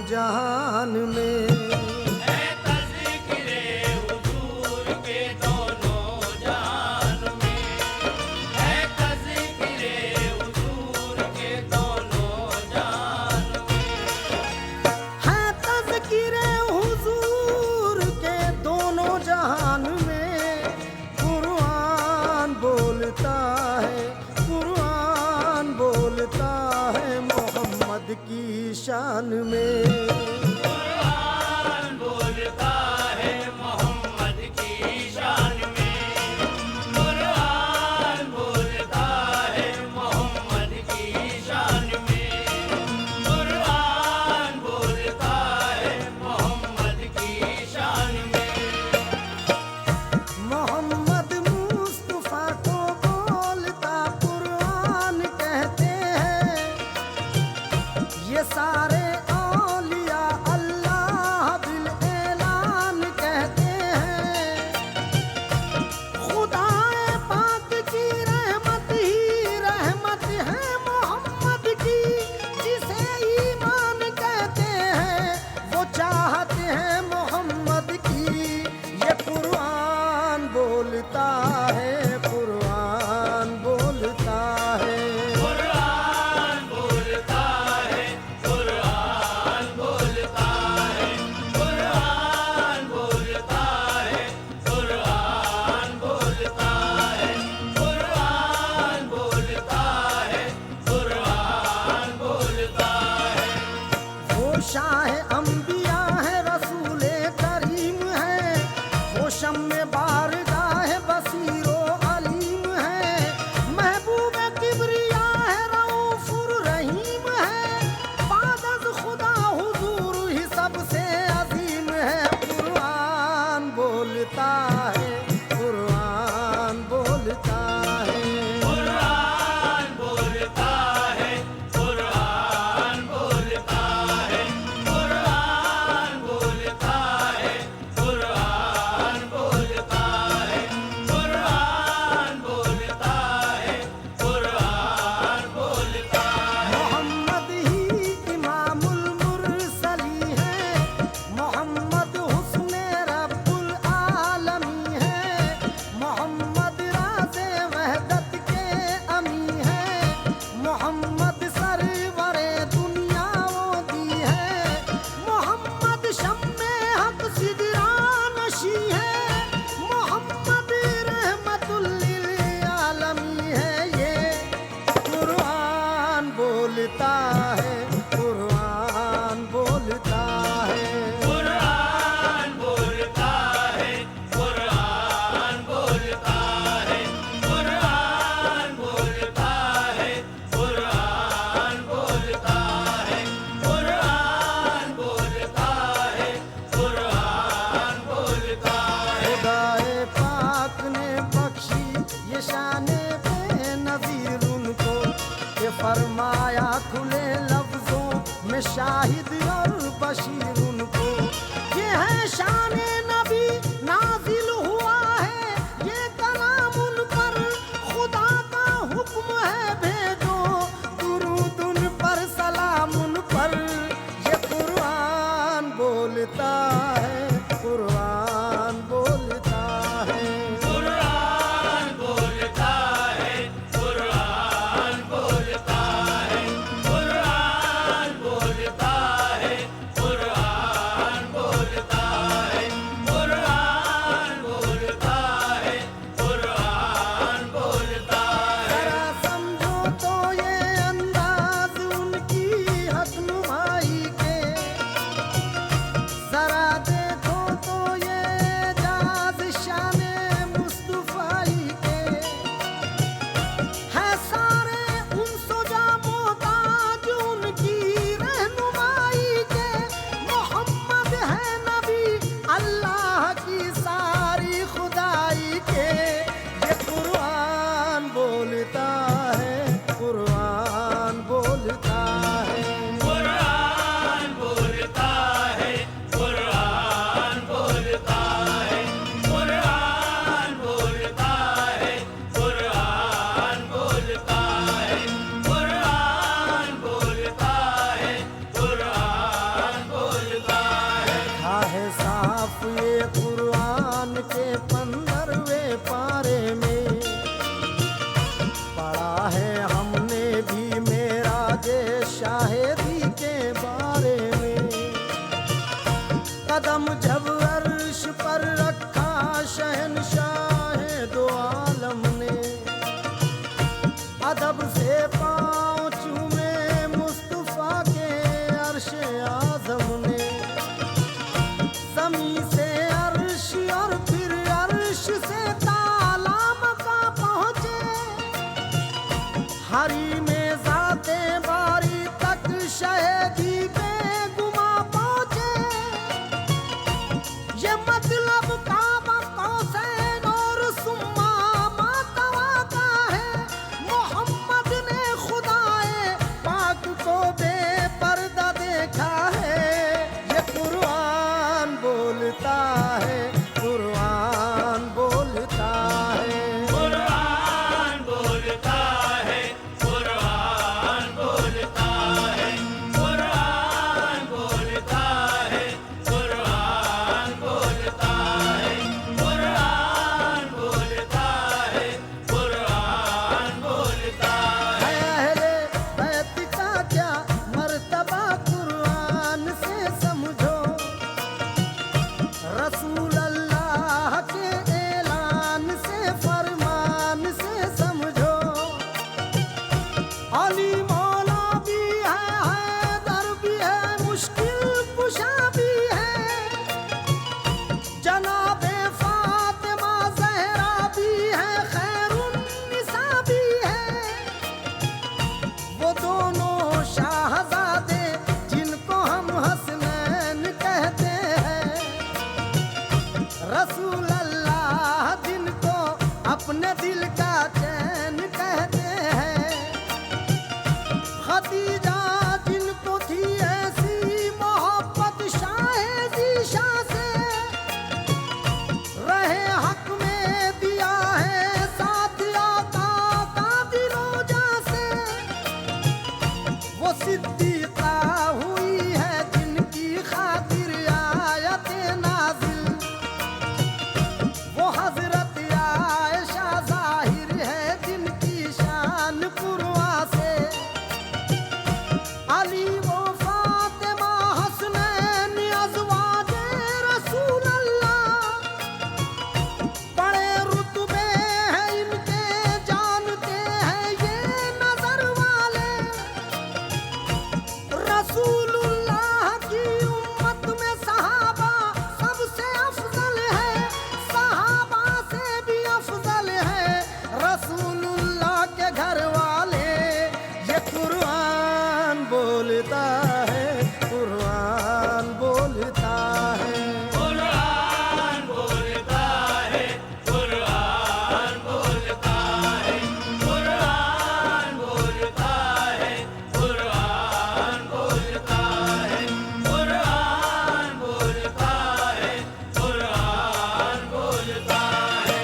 जहान में। है तज़किरे हुजूर के दोनों जहान में, है तज़किरे हुजूर के दोनों जहान में। है तज़किरे हुजूर के दोनों जहान में। कुरान बोलता है, कुरान बोलता है मोहम्मद की शान में। कुरान बोलता है मोहम्मद की शान में, कुरान बोलता है मोहम्मद की शान में, कुरान बोलता है मोहम्मद की शान में। मोहम्मद मुस्तफा को बोलता कुरान कहते हैं। ये सारे औलिया अल्लाह बिल ऐलान कहते हैं। खुदाए पाक की रहमत ही रहमत है मोहम्मद की। जिसे ईमान कहते हैं वो चाहते हैं मोहम्मद की। ये कुरान बोलता है, कुरान बोलता है। कुरान बोलता है, कुरान बोलता है, कुरान बोलता है, कुरान बोलता है, कुरान बोलता है, कुरान बोलता है। वो शाह अंबिया है, रसूले करीम है। वो शम्मे बारगाह बसीरो अलीम है। महबूब किबरिया है, रऊफुर रहीम है। बादल खुदा हुजूर ही सबसे अजीम है। कुरान बोलता है, कुरान बोलता है। कुरान बोलता है, कुरान बोलता है, कुरान बोलता है, कुरान बोलता है, कुरान बोलता है, कुरान बोलता है। मोहम्मद ही इमामुल मुरसली है। मोहम्मद हुस्ने रब्बुल आलमी है। मोहम्मद राज़े वहदत के अमी है। मोहम्मद सरवरे दुनिया वो दी है। मोहम्मद शम्मे हक सिदरा नशी है। मोहम्मद रहमतुल लिल आलमी है। ये कुरान बोलता है, कुरान बोलता है। कुरान बोलता है, कुरान बोलता है, कुरान बोलता है, कुरान बोलता है, कुरान बोलता है, कुरान बोलता है। खुदाए पाक ने बख्शी ये शाने बेनज़ीर उनको। ये फरमाया खुले लफ्जों में शाहिद और बशीर उनको। ये है शाने नबी नाजिल हुआ है। ये कलाम उन पर खुदा का हुक्म है। भेजो दुरूद उन पर, सलाम उन पर। ये कुरान बोलता है, कुरान बोलता है। कुरान बोलता है, कुरान बोलता है, कुरान बोलता है, कुरान बोलता है, मुश्किल कुशा भी है, जनाबे फातिमा ज़हरा भी है, खैरुन्निसा भी है। वो दोनों शाहज़ादे जिनको हम हसनैन कहते हैं, रसूल अल्लाह जिनको अपने दिल का चैन कहते हैं, खदीजा जिनको थी ऐसी मोहब्बत शाहे ज़ीशा से, रहे हक में दिया है साथ आका का दिरोजा से। वो सिद्दीक़ा हुई है जिनकी खातिर आयत नाज़िल, वो हज़रत आयशा ज़ाहिर है जिनकी शान कुरआन से। अली वो फातिमा हसनैन अज़वाजे रसूल अल्लाह, बड़े रुतबे हैं इनके जानते हैं ये नजर वाले। रसूलुल्लाह की उम्मत में सहाबा सबसे अफजल है, सहाबा से भी अफजल है रसूलुल्लाह के घर वाले। ये कुरान बोलता है, कुरान बोलता है। कुरान बोलता है, कुरान बोलता है, कुरान बोलता है, कुरान बोलता है, कुरान बोलता है, कुरान बोलता है।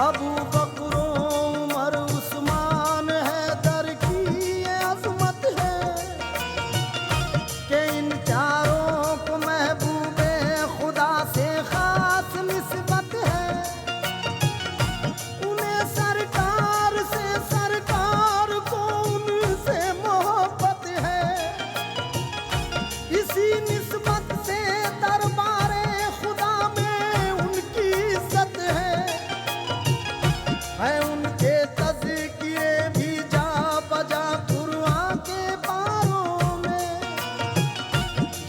अबू बकर उमर उस्मान हैदर की ये अज़मत है कि इन चारों को महबूबे खुदा से खास निस्बत है। उन्हें सरकार से, सरकार को उनसे मोहब्बत है। इसी निस्बत से दरबारे खुदा में उनकी इज्जत है उनके तज़किरे भी जा बजा कुरान के बारों में।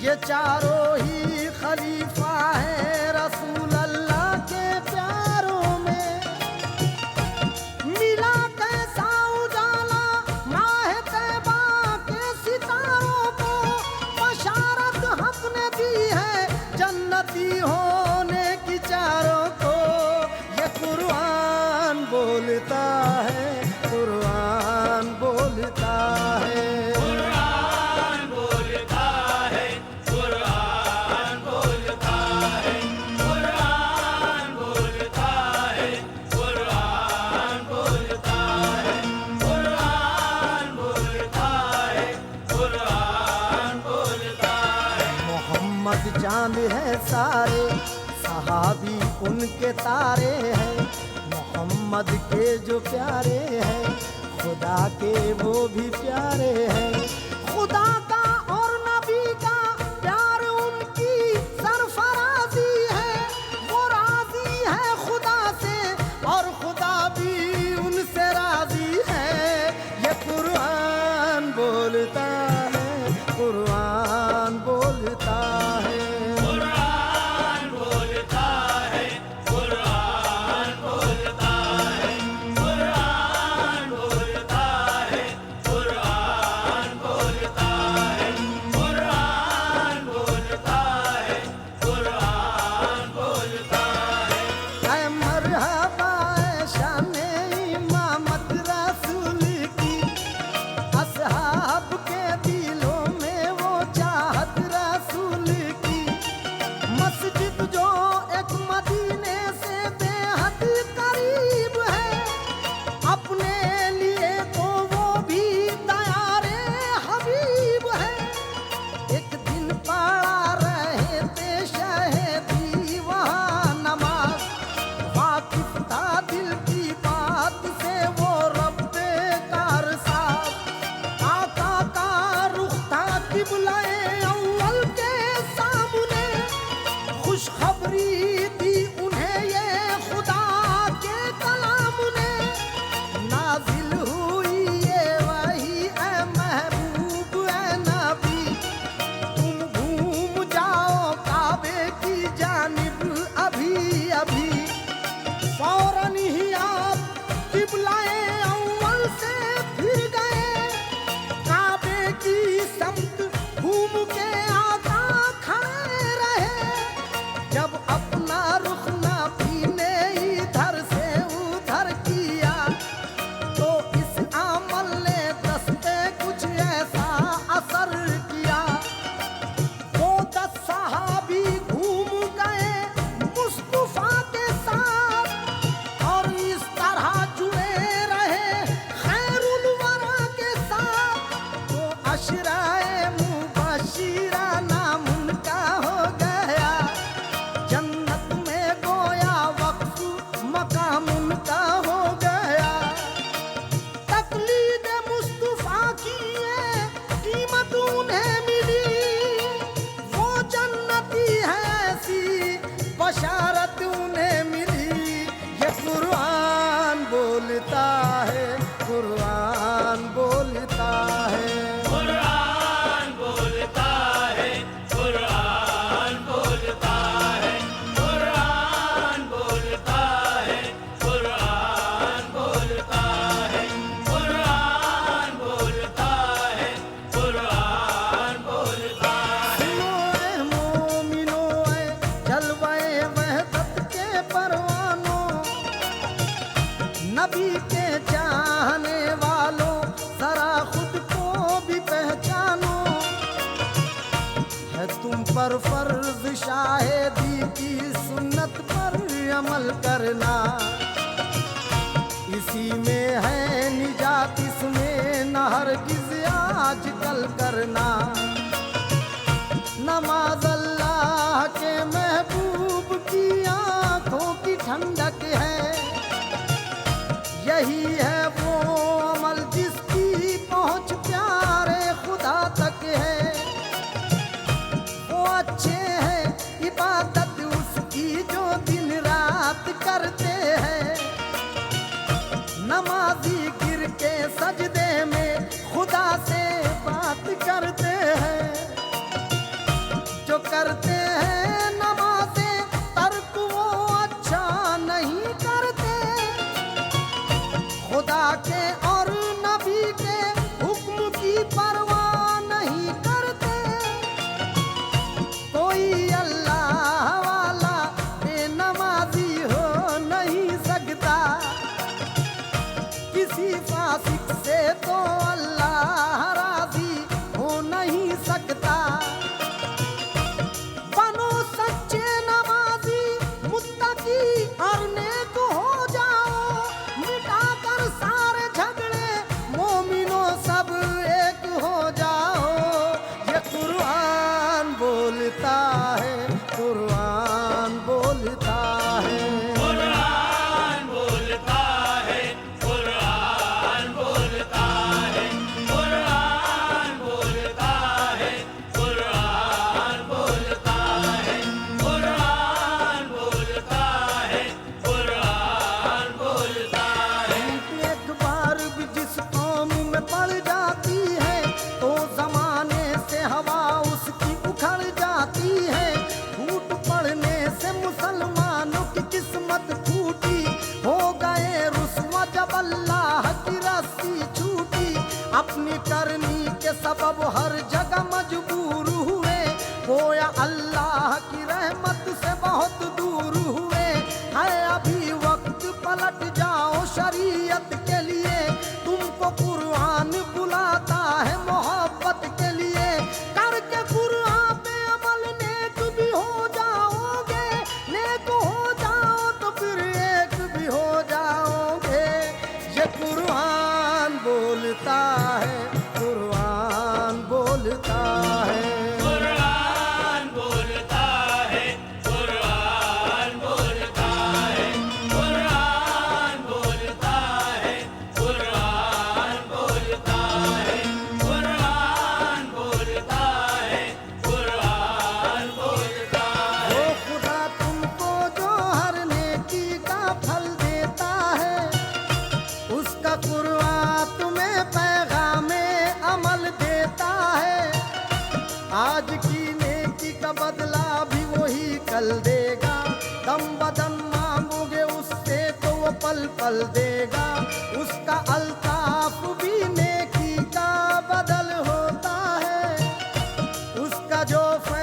ये चारों ही खलीफा है रसूल अल्लाह के प्यारों में। मिला कैसा उजाला माह तैबा के सितारों को, बशारत हक ने दी है जन्नती होने की चारों को। ये कुरान बोलता है, कुरान बोलता है। कुरान बोलता है, कुरान बोलता है, कुरान बोलता है, कुरान बोलता है, कुरान बोलता है, कुरान बोलता है। मोहम्मद चांद है सारे, सहाबी उनके तारे हैं। मोहम्मद के जो प्यारे हैं, खुदा के वो भी प्यारे हैं। खुदा का और नबी का प्यार उनकी सरफराजी है। वो राजी है खुदा से और खुदा भी उनसे राजी है। ये कुरान बोलता है, कुरान बोलता है। कुरान बोलता है, कुरान बोलता है, कुरान बोलता है, कुरान बोलता है, कुरान बोलता है, कुरान बोलता है। ऐ मरहबा ऐ शाने इमामत रसूल की, असहाब के दिलों में वो चाहत रसूल की। मस्जिद जो एक मदीने से बेहद करीब है, अपने लिए तो वो भी दयारे हबीब है। एक दिन पड़ा रहे थे शहीदी वहाँ नमाज, वाकिफ था दिल की बात से वो रब्बे कार साथ। आका का रुख था किबला-ए अव्वल के सामने, खुशखबरी दी उन्हें ये खुदा के कलाम ने। नाजिल हुई ये वही, ऐ महबूब ऐ नबी, में आका खड़े रहे, जब अपना रुख नबी ने इधर से उधर किया, तो इस अमल ने दस्ते कुछ ऐसा असर किया। वो 10 सहाबी घूम गए मुस्तफा के साथ और इस तरह जुड़े रहे खैरुल वरा के साथ। तो अशराए मुबशिरा नाम उनका हो गया, जन्नत में गोया वक्फ मकाम उनका हो गया। तकलीद मुस्तफा की ये कीमत उन्हें मिली, वो जन्नती है ऐसी बशारत उन्हें मिली। ये कुरान बोलता है, कुरान बोलता है। कुरान बोलता है, कुरान बोलता है, कुरान बोलता है, कुरान बोलता है, कुरान बोलता है, कुरान बोलता है। सुनो ए मोमिनो ए जलवाए वहदत के परवानों, नबी के चाहने वालों जरा खुद को भी पहचानो। है तुम पर फर्ज शाहिदी की सुन्नत पर अमल करना, इसी में है निजात, इसमें न हरगिज़ आजकल करना। नमाज अल्लाह के महबूब की आंखों की ठंडक है, यही है वो अमल जिसकी पहुंच प्यारे खुदा तक है। वो अच्छे हैं इबादत उसकी जो दिन रात करते हैं, नमाजी गिर के सजदे में खुदा से बात करते हैं। जो करते हैं नमाज़े तर्क वो अच्छा नहीं करते, खुदा के और नबी के हुक्म की परवाह नहीं करते। कोई अल्लाह वाला बेनमाजी हो नहीं सकता, किसी फासिक से तो अल्लाह राजी हो नहीं सकता। बनो सच्चे नमाजी मुत्तकी और नेक हो जाओ, मिटाकर सारे झगड़े मोमिनो सब एक हो जाओ। ये कुरान बोलता है, कुरान बोलता है। कुरान बोलता है, कुरान बोलता है, कुरान बोलता है, कुरान बोलता है, कुरान बोलता है, कुरान बोलता है। एक बार भी जिस कौम में पड़ जाती है, तो जमाने से हवा उसकी उखड़ जाती है। फूट पड़ने से मुसलमानों की किस्मत फूटी, हो गए रुस्वा जब अल्लाह की रस्सी छूटी। अपनी करनी के सबब हर जगह मजबूर हुए, गोया अल्लाह की रहमत से बहुत दूर हुए। है अभी वक्त पलट जाओ शरीयत के लिए, तुमको कुरान बुलाता है मोहब्बत के लिए। करके कुरान पे अमल नेक भी हो जाओगे, नेक हो जाओ तो फिर एक भी हो जाओगे। ये कुरान बोलता है, कुरान बोलता है। कुरान बोलता है, कुरान बोलता है, कुरान बोलता है, कुरान बोलता है, कुरान बोलता है, कुरान बोलता है। वो खुदा तुमको जो हर नेकी का फल देता है, उसका कुरान तुम्हें पैगामे अमल देता है। आज की नेकी का बदला भी वही कल देगा, दम बदम मांगोगे उससे तो वो पल पल देगा। उसका अल्ताफ भी नेकी का बदल होता है, उसका जो फैसला